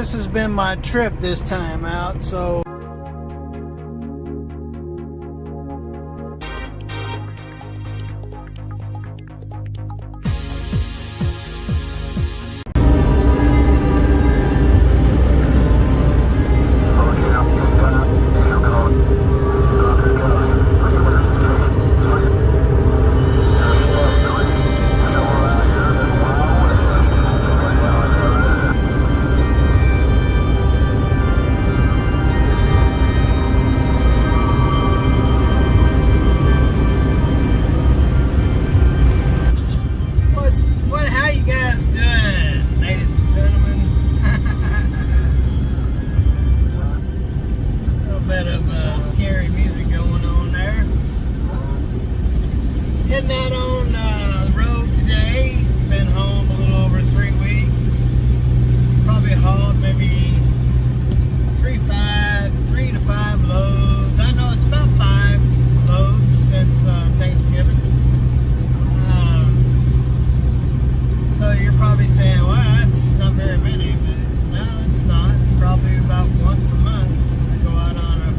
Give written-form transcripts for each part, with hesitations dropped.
this has been my trip this time out, so how you guys doing, ladies and gentlemen? A little bit of scary music going on there. Heading out on the road today. Been home a little over 3 weeks. Probably hauled maybe 3 to 5 loads. I know it's about 5 loads since Thanksgiving. So you're probably saying, well, that's not very many, but no, it's not. It's probably about once a month I go out on a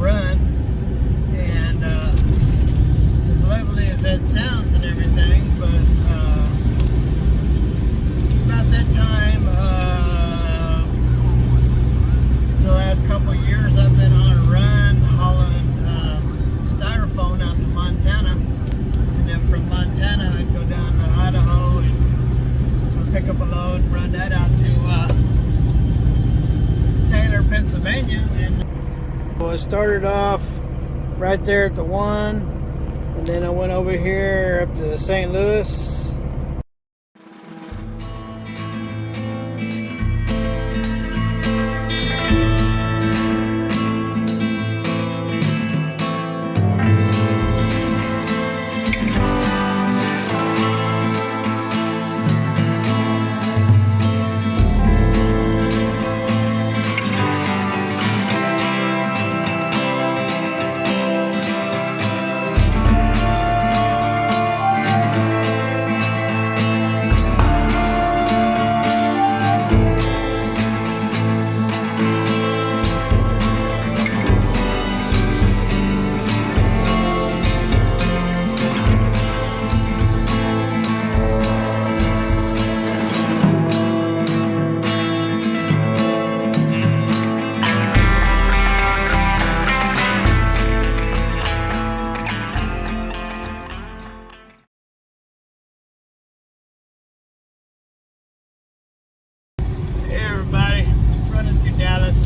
run, and as lovely as that sounds and everything, but it's about that time. The last couple of years I've been on a run hauling styrofoam out to Montana, and then from Montana I'd go down to Idaho and pick up a load and run that out to Taylor, Pennsylvania. And well, I started off right there at the 1, and then I went over here up to St. Louis.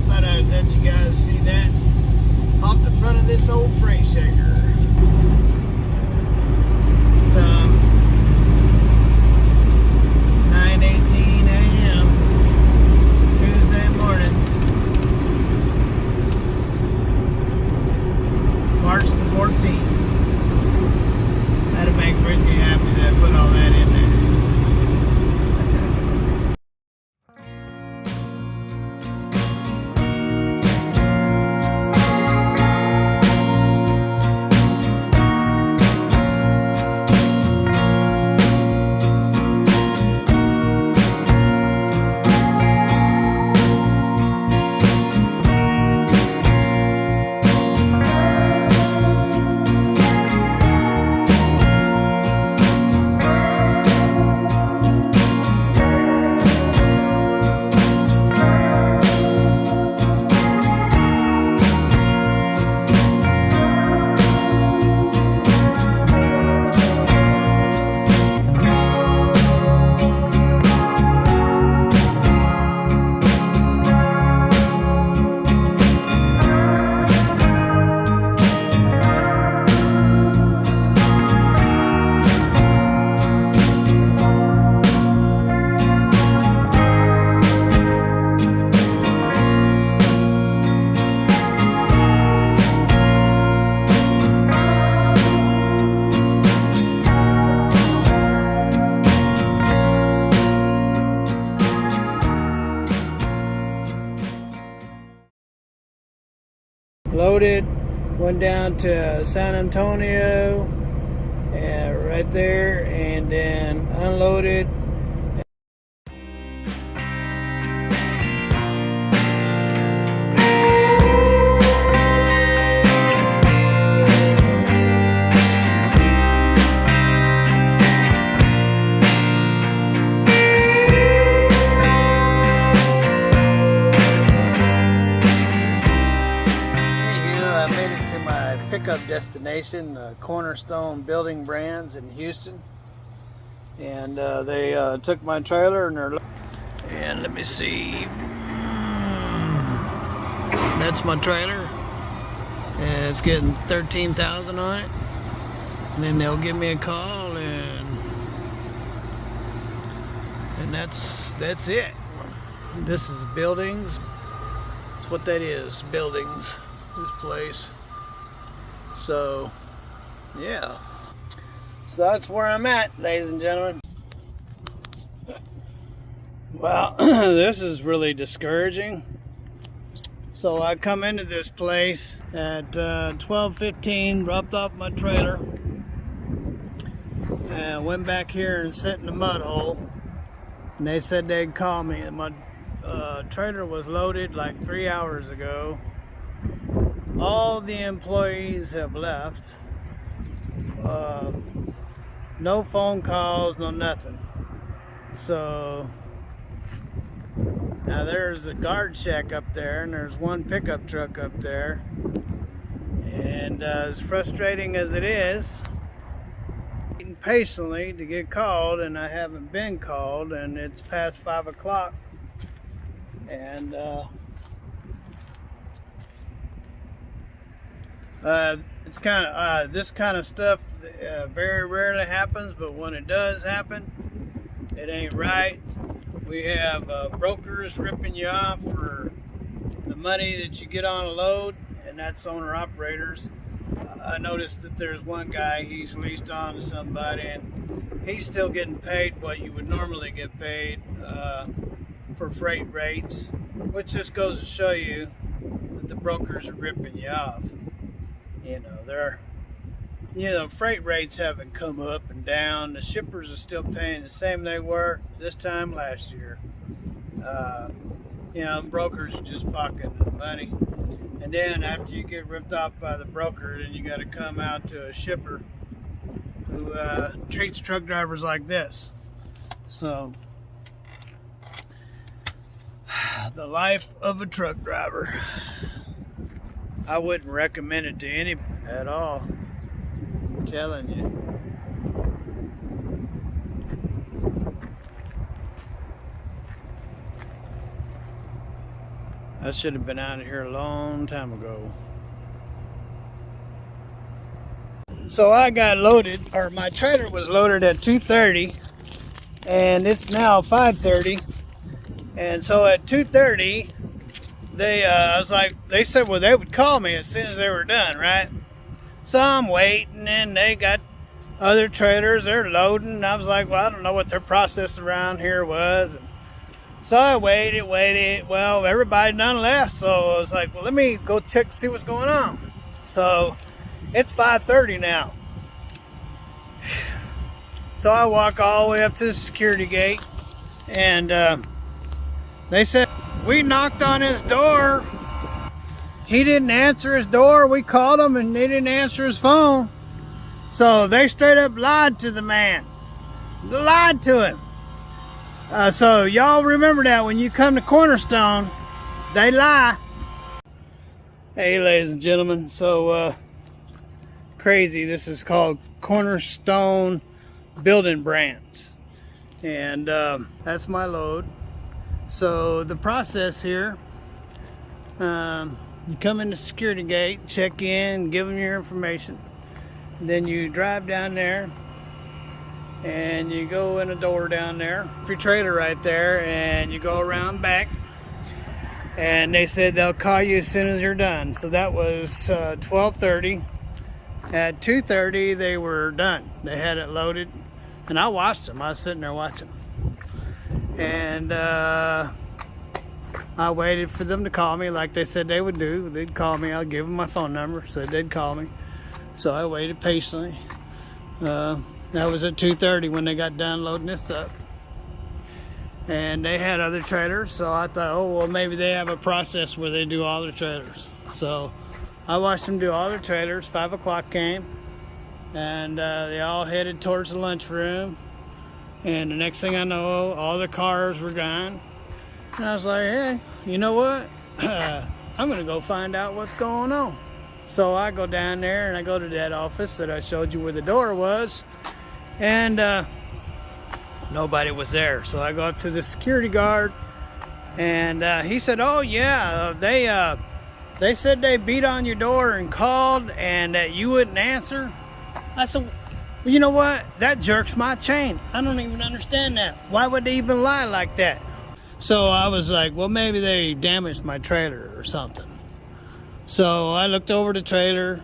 Thought I'd let you guys see that off the front of this old freight shaker. It's 9:18 a.m. Tuesday morning, March the 14th. That'll make Brittany happy that I put all that in there. Loaded, went down to San Antonio, right there, and then unloaded. destination, Cornerstone Building Brands in Houston. And they took my trailer and let me see. That's my trailer. And it's getting 13,000 on it. And then they'll give me a call and that's it. This is buildings. That's what that is, buildings, this place. So, yeah. So that's where I'm at, ladies and gentlemen. Well, this is really discouraging. So I come into this place at 12:15, dropped off my trailer, and went back here and sat in the mud hole. And they said they'd call me. And my trailer was loaded like 3 hours ago. All the employees have left. No phone calls, no nothing. So now there's a guard shack up there, and there's one pickup truck up there. And as frustrating as it is, waiting patiently to get called, and I haven't been called, and it's past 5 o'clock. And it's kind of this kind of stuff very rarely happens, but when it does happen, it ain't right. We have brokers ripping you off for the money that you get on a load, and that's owner operators. I noticed that there's one guy, he's leased on to somebody, and he's still getting paid what you would normally get paid for freight rates, which just goes to show you that the brokers are ripping you off. Freight rates haven't come up and down. The shippers are still paying the same they were this time last year. Brokers are just pocketing the money. And then after you get ripped off by the broker, then you got to come out to a shipper who treats truck drivers like this. So, the life of a truck driver. I wouldn't recommend it to anybody at all. I'm telling you. I should have been out of here a long time ago. So I got loaded, or my trailer was loaded at 2:30, and it's now 5:30. And so at 2:30, they said, well, they would call me as soon as they were done, right? So I'm waiting, and they got other trailers, they're loading. And I was like, well, I don't know what their process around here was. And so I waited. Well, everybody done left, so I was like, well, let me go check to see what's going on. So it's 5:30 now. So I walk all the way up to the security gate, and they said, we knocked on his door. He didn't answer his door. We called him and they didn't answer his phone. So they straight up lied to the man. They lied to him. So y'all remember that when you come to Cornerstone, they lie. Hey, ladies and gentlemen. So crazy. This is called Cornerstone Building Brands. And that's my load. So the process here, you come in the security gate, check in, give them your information. Then you drive down there and you go in a door down there, your trailer right there, and you go around back. And they said they'll call you as soon as you're done. So that was 12:30. At 2:30 they were done. They had it loaded, and I watched them. I was sitting there watching. And I waited for them to call me like they said they would do. They'd call me. I'll give them my phone number, said they'd call me. So I waited patiently. That was at 2:30 when they got done loading this up. And they had other trailers, so I thought, oh, well, maybe they have a process where they do all their trailers. So I watched them do all their trailers. 5 o'clock came, and they all headed towards the lunchroom. And the next thing I know, all the cars were gone. And I was like, hey, you know what? I'm going to go find out what's going on. So I go down there and I go to that office that I showed you where the door was, and nobody was there. So I go up to the security guard, and he said, "Oh yeah, they said they beat on your door and called, and that you wouldn't answer." I said, "Well, you know what? That jerks my chain. I don't even understand that. Why would they even lie like that?" So I was like, well, maybe they damaged my trailer or something. So I looked over the trailer,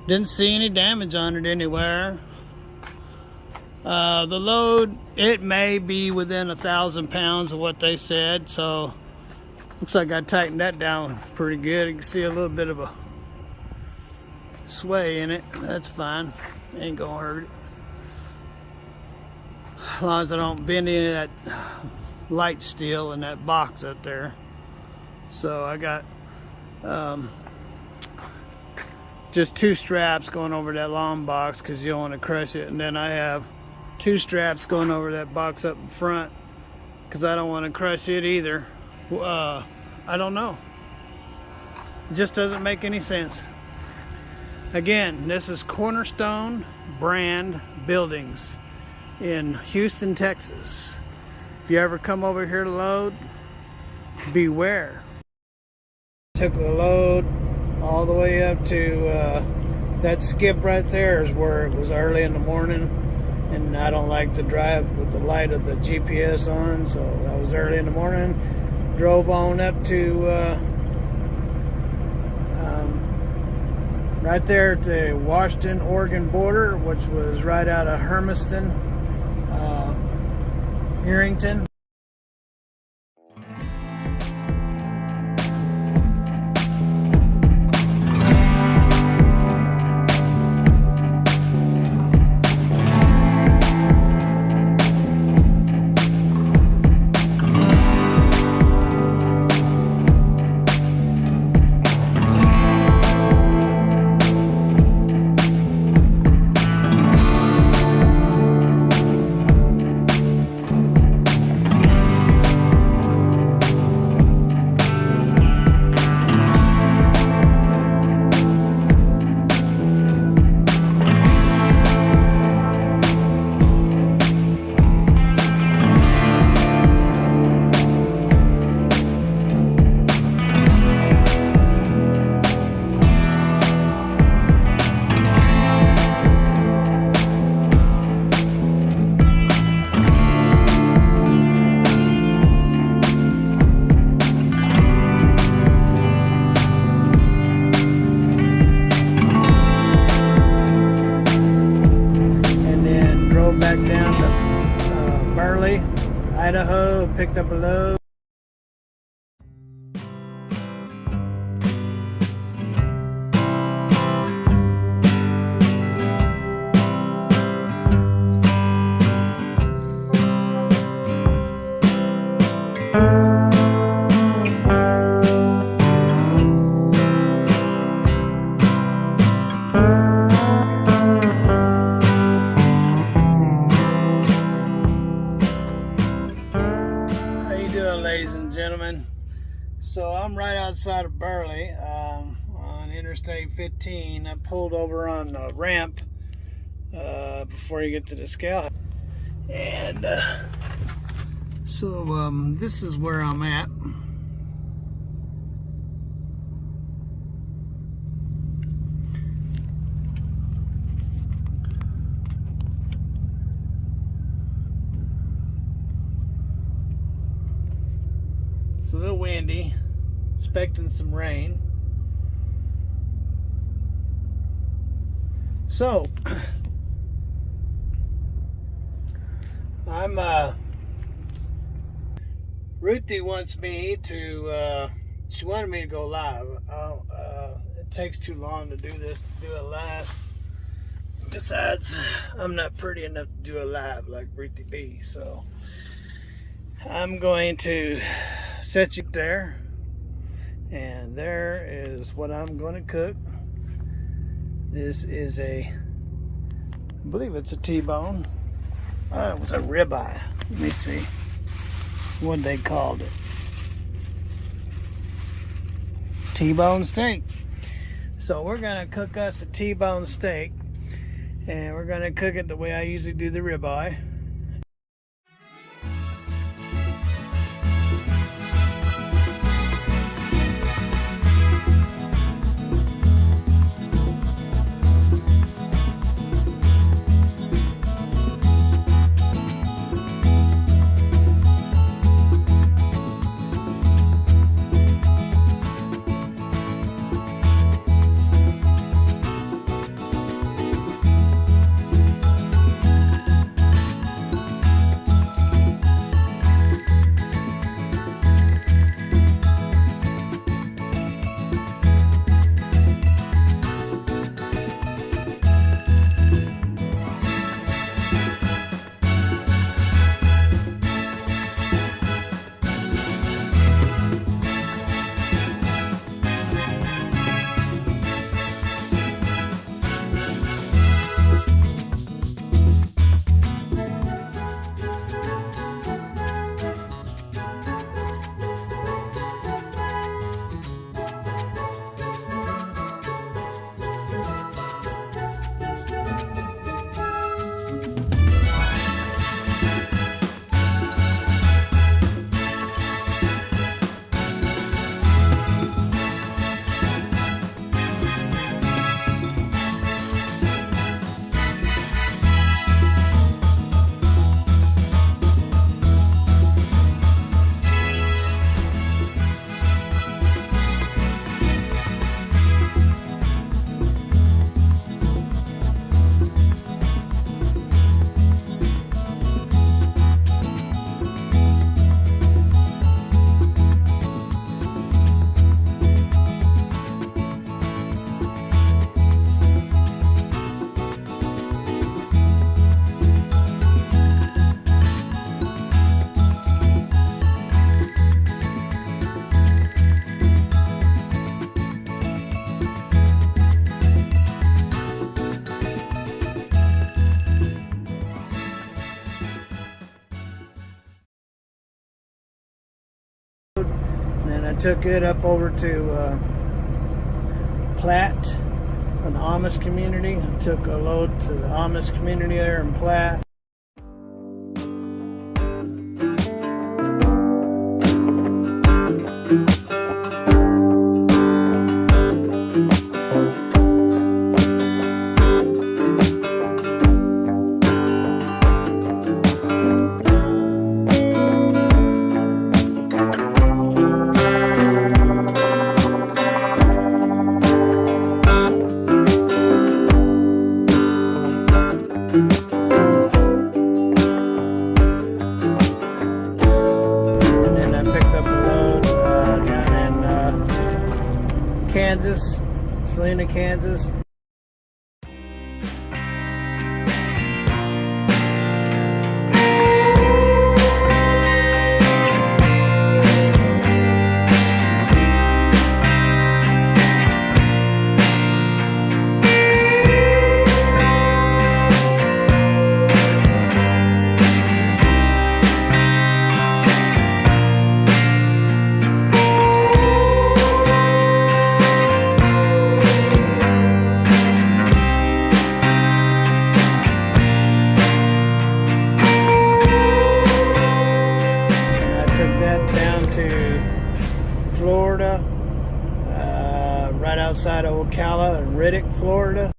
didn't see any damage on it anywhere. The load, it may be within 1,000 pounds of what they said, so looks like I tightened that down pretty good. You can see a little bit of a sway in it. That's fine, ain't gonna hurt it. As long as I don't bend any of that light steel in that box up there. So I got just 2 straps going over that long box because you don't want to crush it, and then I have 2 straps going over that box up in front because I don't want to crush it either. I don't know, it just doesn't make any sense. Again, this is Cornerstone Brand Buildings in Houston, Texas. If you ever come over here to load, beware. Took the load all the way up to that skip right there is where it was early in the morning, and I don't like to drive with the light of the GPS on, so that was early in the morning. Drove on up to right there at the Washington, Oregon border, which was right out of Hermiston, Harrington. Back down to Burley, Idaho, picked up a load. Ladies and gentlemen, so I'm right outside of Burley on Interstate 15. I pulled over on the ramp before you get to the scale, and so this is where I'm at. It's a little windy, expecting some rain. So I'm Ruthie wants me to she wanted me to go live. It takes too long to do it live. Besides, I'm not pretty enough to do a live like Ruthie B, so I'm going to set you there, and there is what I'm going to cook. This is I believe it's a T-bone. It was a ribeye. Let me see what they called it. T-bone steak. So So we're gonna cook us a T-bone steak, and we're gonna cook it the way I usually do the ribeye. And I took it up over to Platte, an Amish community. I took a load to the Amish community there in Platte. Kansas, Salina, Kansas. Florida, right outside of Ocala in Riddick, Florida.